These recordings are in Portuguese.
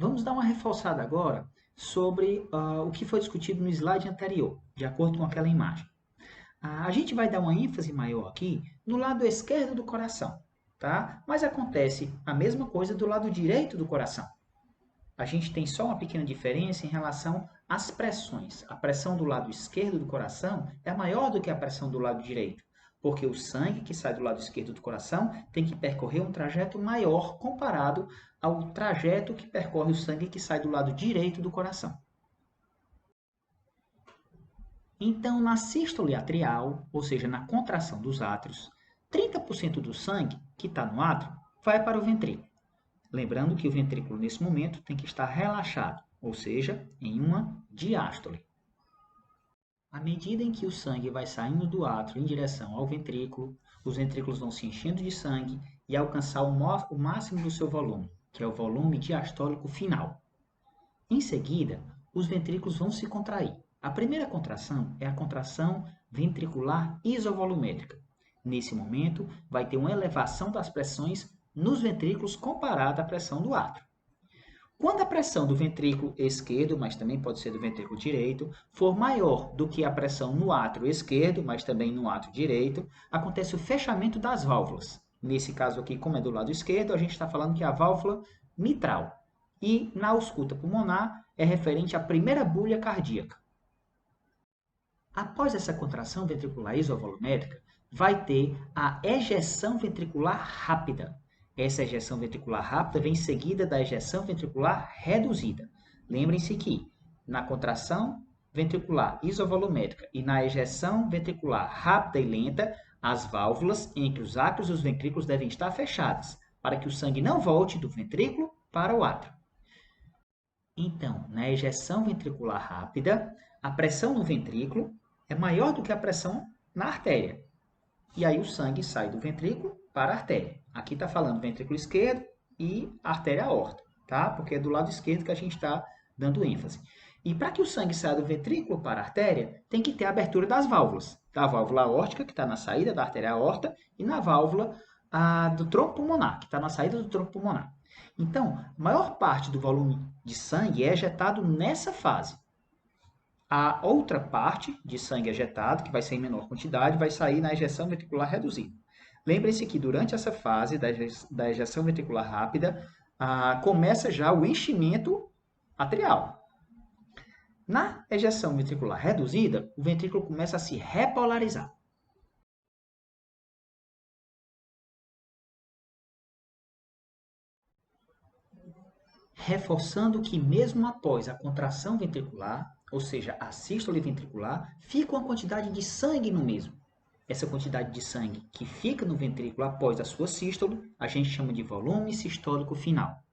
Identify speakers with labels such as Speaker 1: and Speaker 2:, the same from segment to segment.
Speaker 1: Vamos dar uma reforçada agora sobre o que foi discutido no slide anterior, de acordo com aquela imagem. A gente vai dar uma ênfase maior aqui no lado esquerdo do coração, tá? Mas acontece a mesma coisa do lado direito do coração. A gente tem só uma pequena diferença em relação às pressões. A pressão do lado esquerdo do coração é maior do que a pressão do lado direito, porque o sangue que sai do lado esquerdo do coração tem que percorrer um trajeto maior comparado ao trajeto que percorre o sangue que sai do lado direito do coração. Então, na sístole atrial, ou seja, na contração dos átrios, 30% do sangue que está no átrio vai para o ventrículo. Lembrando que o ventrículo, nesse momento, tem que estar relaxado, ou seja, em uma diástole. À medida em que o sangue vai saindo do átrio em direção ao ventrículo, os ventrículos vão se enchendo de sangue e alcançar o máximo do seu volume, que é o volume diastólico final. Em seguida, os ventrículos vão se contrair. A primeira contração é a contração ventricular isovolumétrica. Nesse momento, vai ter uma elevação das pressões nos ventrículos comparada à pressão do átrio. Quando a pressão do ventrículo esquerdo, mas também pode ser do ventrículo direito, for maior do que a pressão no átrio esquerdo, mas também no átrio direito, acontece o fechamento das válvulas. Nesse caso aqui, como é do lado esquerdo, a gente está falando que é a válvula mitral. E na ausculta pulmonar é referente à primeira bulha cardíaca. Após essa contração ventricular isovolumétrica, vai ter a ejeção ventricular rápida. Essa ejeção ventricular rápida vem seguida da ejeção ventricular reduzida. Lembrem-se que na contração ventricular isovolumétrica e na ejeção ventricular rápida e lenta, as válvulas entre os átrios e os ventrículos devem estar fechadas, para que o sangue não volte do ventrículo para o átrio. Então, na ejeção ventricular rápida, a pressão no ventrículo é maior do que a pressão na artéria. E aí o sangue sai do ventrículo para a artéria. Aqui está falando ventrículo esquerdo e artéria aorta, tá? Porque é do lado esquerdo que a gente está dando ênfase. E para que o sangue saia do ventrículo para a artéria, tem que ter a abertura das válvulas. Da válvula aórtica, que está na saída da artéria aorta, e na válvula do tronco pulmonar, que está na saída do tronco pulmonar. Então, a maior parte do volume de sangue é ejetado nessa fase. A outra parte de sangue ejetado, que vai ser em menor quantidade, vai sair na ejeção ventricular reduzida. Lembre-se que durante essa fase da ejeção ventricular rápida, começa já o enchimento atrial. Na ejeção ventricular reduzida, o ventrículo começa a se repolarizar. Reforçando que mesmo após a contração ventricular, ou seja, a sístole ventricular, fica uma quantidade de sangue no mesmo. Essa quantidade de sangue que fica no ventrículo após a sua sístole, a gente chama de volume sistólico final.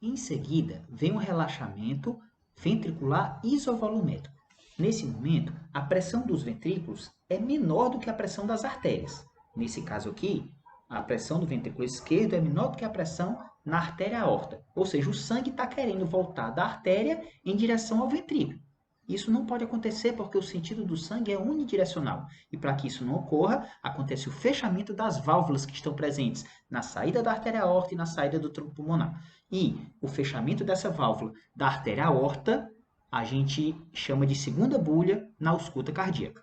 Speaker 1: Em seguida, vem o relaxamento ventricular isovolumétrico. Nesse momento, a pressão dos ventrículos é menor do que a pressão das artérias. Nesse caso aqui, a pressão do ventrículo esquerdo é menor do que a pressão na artéria aorta. Ou seja, o sangue está querendo voltar da artéria em direção ao ventrículo. Isso não pode acontecer porque o sentido do sangue é unidirecional. E para que isso não ocorra, acontece o fechamento das válvulas que estão presentes na saída da artéria aorta e na saída do tronco pulmonar. E o fechamento dessa válvula da artéria aorta, a gente chama de segunda bulha na ausculta cardíaca.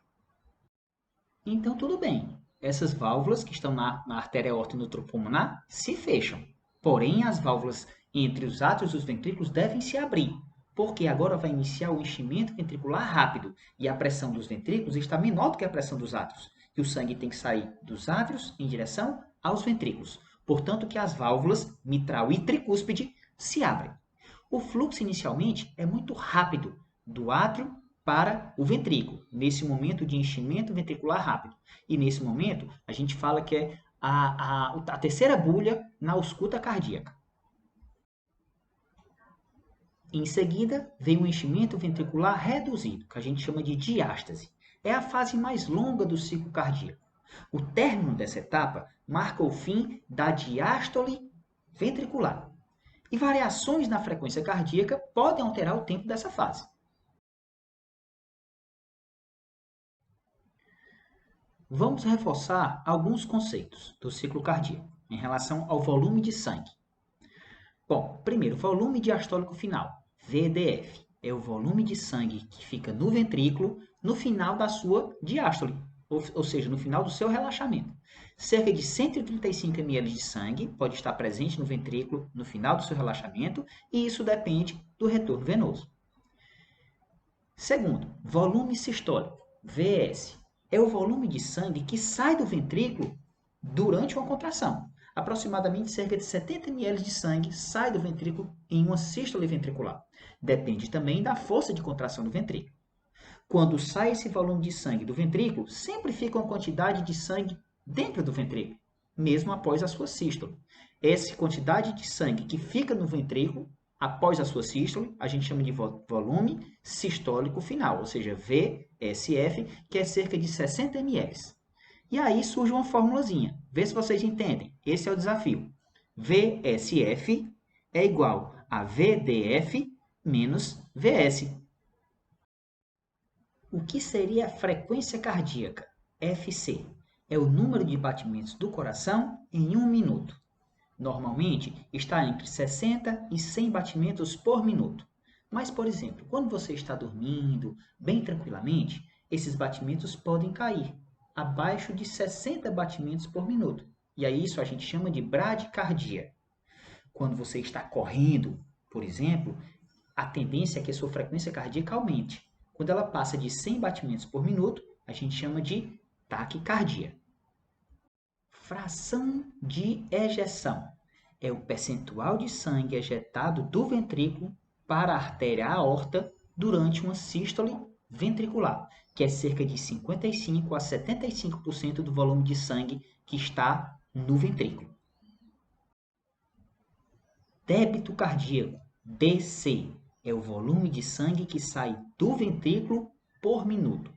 Speaker 1: Então, tudo bem. Essas válvulas que estão na artéria aorta e no tronco pulmonar se fecham. Porém, as válvulas entre os átrios e os ventrículos devem se abrir, porque agora vai iniciar o enchimento ventricular rápido e a pressão dos ventrículos está menor do que a pressão dos átrios. E o sangue tem que sair dos átrios em direção aos ventrículos. Portanto, que as válvulas mitral e tricúspide se abrem. O fluxo inicialmente é muito rápido do átrio para o ventrículo, nesse momento de enchimento ventricular rápido. E nesse momento, a gente fala que é a terceira bulha na ausculta cardíaca. Em seguida, vem o enchimento ventricular reduzido, que a gente chama de diástase. É a fase mais longa do ciclo cardíaco. O término dessa etapa marca o fim da diástole ventricular. E variações na frequência cardíaca podem alterar o tempo dessa fase. Vamos reforçar alguns conceitos do ciclo cardíaco em relação ao volume de sangue. Bom, primeiro, volume diastólico final, VDF, é o volume de sangue que fica no ventrículo no final da sua diástole, ou seja, no final do seu relaxamento. Cerca de 135 ml de sangue pode estar presente no ventrículo no final do seu relaxamento, e isso depende do retorno venoso. Segundo, volume sistólico, VS, é o volume de sangue que sai do ventrículo durante uma contração. Aproximadamente cerca de 70 ml de sangue sai do ventrículo em uma sístole ventricular. Depende também da força de contração do ventrículo. Quando sai esse volume de sangue do ventrículo, sempre fica uma quantidade de sangue dentro do ventrículo, mesmo após a sua sístole. Essa quantidade de sangue que fica no ventrículo após a sua sístole, a gente chama de volume sistólico final, ou seja, VSF, que é cerca de 60 ml. E aí surge uma formulazinha. Vê se vocês entendem. Esse é o desafio. VSF é igual a VDF menos VS. O que seria a frequência cardíaca? FC. É o número de batimentos do coração em um minuto. Normalmente está entre 60 e 100 batimentos por minuto. Mas, por exemplo, quando você está dormindo bem tranquilamente, esses batimentos podem cair abaixo de 60 batimentos por minuto. E aí isso a gente chama de bradicardia. Quando você está correndo, por exemplo, a tendência é que a sua frequência cardíaca aumente. Quando ela passa de 100 batimentos por minuto, a gente chama de taquicardia. Fração de ejeção é o percentual de sangue ejetado do ventrículo para a artéria aorta durante uma sístole ventricular, que é cerca de 55 a 75% do volume de sangue que está no ventrículo. Débito cardíaco, DC, é o volume de sangue que sai do ventrículo por minuto.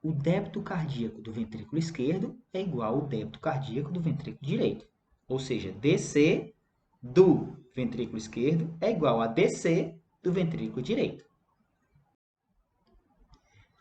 Speaker 1: O débito cardíaco do ventrículo esquerdo é igual ao débito cardíaco do ventrículo direito. Ou seja, DC do ventrículo esquerdo é igual a DC do ventrículo direito.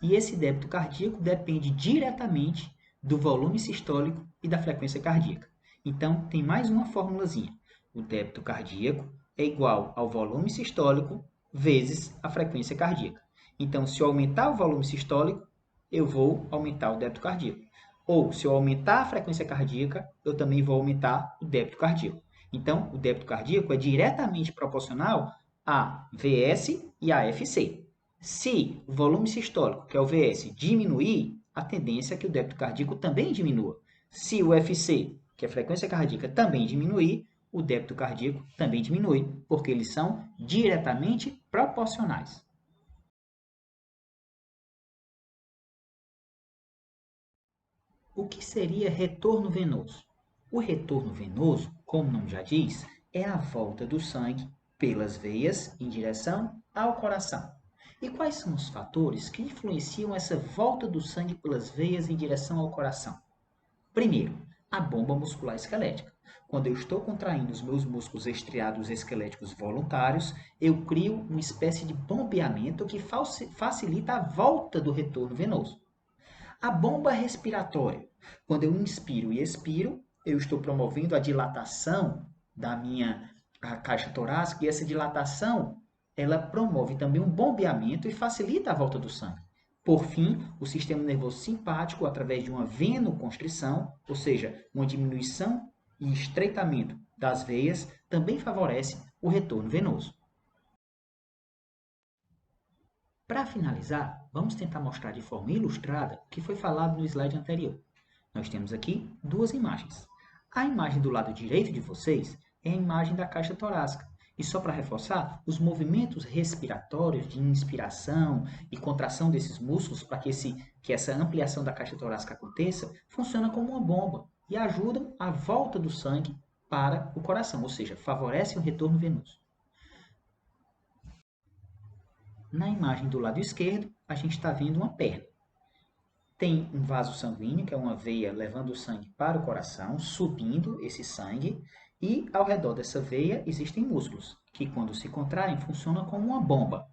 Speaker 1: E esse débito cardíaco depende diretamente do volume sistólico e da frequência cardíaca. Então, tem mais uma formulazinha. O débito cardíaco é igual ao volume sistólico vezes a frequência cardíaca. Então, se eu aumentar o volume sistólico, eu vou aumentar o débito cardíaco. Ou, se eu aumentar a frequência cardíaca, eu também vou aumentar o débito cardíaco. Então, o débito cardíaco é diretamente proporcional a VS e a FC. Se o volume sistólico, que é o VS, diminuir, a tendência é que o débito cardíaco também diminua. Se o FC, que é a frequência cardíaca, também diminuir, o débito cardíaco também diminui, porque eles são diretamente proporcionais. O que seria retorno venoso? O retorno venoso, como o nome já diz, é a volta do sangue pelas veias em direção ao coração. E quais são os fatores que influenciam essa volta do sangue pelas veias em direção ao coração? Primeiro, a bomba muscular esquelética. Quando eu estou contraindo os meus músculos estriados esqueléticos voluntários, eu crio uma espécie de bombeamento que facilita a volta do retorno venoso. A bomba respiratória. Quando eu inspiro e expiro, eu estou promovendo a dilatação da minha caixa torácica, e essa dilatação ela promove também um bombeamento e facilita a volta do sangue. Por fim, o sistema nervoso simpático, através de uma venoconstrição, ou seja, uma diminuição e estreitamento das veias, também favorece o retorno venoso. Para finalizar, vamos tentar mostrar de forma ilustrada o que foi falado no slide anterior. Nós temos aqui duas imagens. A imagem do lado direito de vocês é a imagem da caixa torácica. E só para reforçar, os movimentos respiratórios de inspiração e contração desses músculos para que essa ampliação da caixa torácica aconteça, funciona como uma bomba e ajudam a volta do sangue para o coração, ou seja, favorecem o retorno venoso. Na imagem do lado esquerdo, a gente está vendo uma perna. Tem um vaso sanguíneo, que é uma veia levando o sangue para o coração, subindo esse sangue, e ao redor dessa veia existem músculos, que quando se contraem funcionam como uma bomba.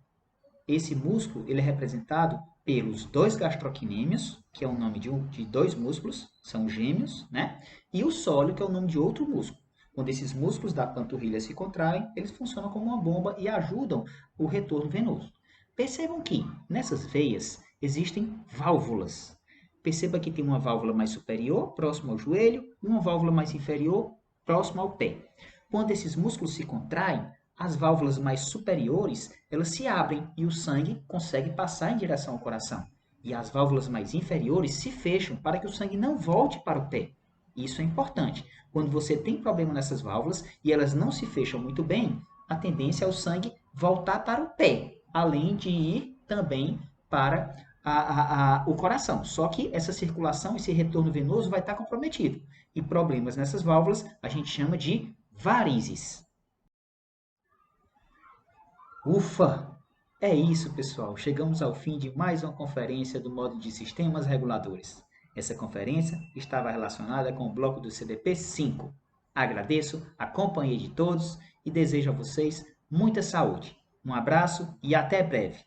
Speaker 1: Esse músculo ele é representado pelos dois gastrocnêmios, que é o nome de dois músculos, são gêmeos, né? E o sóleo, que é o nome de outro músculo. Quando esses músculos da panturrilha se contraem, eles funcionam como uma bomba e ajudam o retorno venoso. Percebam que nessas veias existem válvulas. Perceba que tem uma válvula mais superior, próxima ao joelho, e uma válvula mais inferior, próxima ao pé. Quando esses músculos se contraem, as válvulas mais superiores, elas se abrem e o sangue consegue passar em direção ao coração. E as válvulas mais inferiores se fecham para que o sangue não volte para o pé. Isso é importante. Quando você tem problema nessas válvulas e elas não se fecham muito bem, a tendência é o sangue voltar para o pé, além de ir também para o coração. Só que essa circulação, esse retorno venoso vai estar comprometido. E problemas nessas válvulas a gente chama de varizes. Ufa! É isso, pessoal. Chegamos ao fim de mais uma conferência do módulo de sistemas reguladores. Essa conferência estava relacionada com o bloco do CDP 5. Agradeço a companhia de todos e desejo a vocês muita saúde. Um abraço e até breve.